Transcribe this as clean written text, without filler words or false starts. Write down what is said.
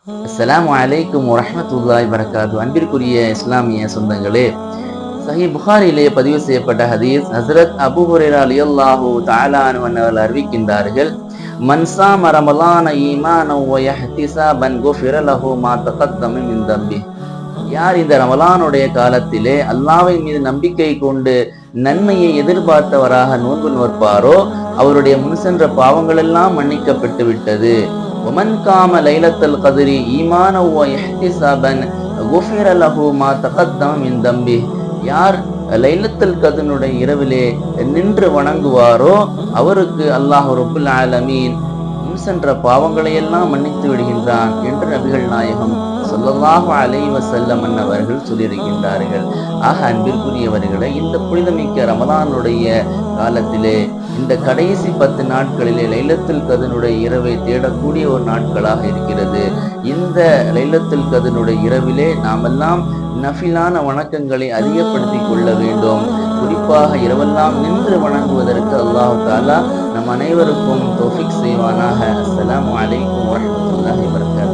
அஸ்ஸலாமு அலைக்கும் வரஹ்மத்துல்லாஹி வபரகாத்துஹு. அன்பிற்குரிய இஸ்லாமிய சொந்தங்களே, சஹீஹ் புகாரிலே பதிவு செய்யப்பட்ட ஹதீஸ், ஹஸ்ரத் அபூ ஹுரைரா ரலியல்லாஹு தஆலா அன்ஹு அவர்கள் அறிவிக்கின்றார்கள், மன் ஸாம ரமலான ஈமானன் வ இஹ்திஸாபன் குஃபிர லஹு மா தகத்தம மின் தம்பி. யார் இந்த ரமலானுடைய காலத்திலே அல்லாஹ்வின் மீது நம்பிக்கை கொண்டு நன்மையை எதிர்பார்த்தவராக நோன்பு நோற்பாரோ அவருடைய முன் சென்ற பாவங்கள் எல்லாம் மன்னிக்கப்பட்டு விட்டது. ஒமன் காம லைலத்தல் கத்ரி ஈமானன் வ இஹ்திஸாபன் குஃபிர லஹு மா தகத்தம மின் தம்பி. யார் லைலத்துல் கத்ருடைய இரவிலே நின்று வணங்குவாரோ அவருக்கு அல்லாஹ் ரப்புல் ஆலமீன் முன் சென்ற பாவங்களை எல்லாம் மன்னித்து விடுகின்றான் என்று நபிகள் நாயகம் ஸல்லல்லாஹு அலைஹி வஸல்லம் அவர்கள் சொல்லியிருக்கின்றார்கள். ஆக அன்பிற்குரியவர்களே, இந்த புனிதமிக்க ரமலானுடைய காலத்திலே இந்த கடைசி 10 நாட்களிலே லைலத்துல் கத்ருடைய இரவை தேடக்கூடிய ஒரு நாட்களாக இருக்கிறது. இந்த லைலத்துல் கத்ருடைய இரவிலே நாமெல்லாம் நஃபிலான வணக்கங்களை அதிகப்படுத்திக் கொள்ள வேண்டும். குறிப்பாக இரவெல்லாம் நின்று வணங்குவதற்கு அல்லாஹ் தஆலா நம் அனைவருக்கும் தௌஃபீக் செய்வானாக. அஸ்ஸலாமு அலைக்கும் வரஹ்மத்துல்லாஹி வபரகாத்துஹு.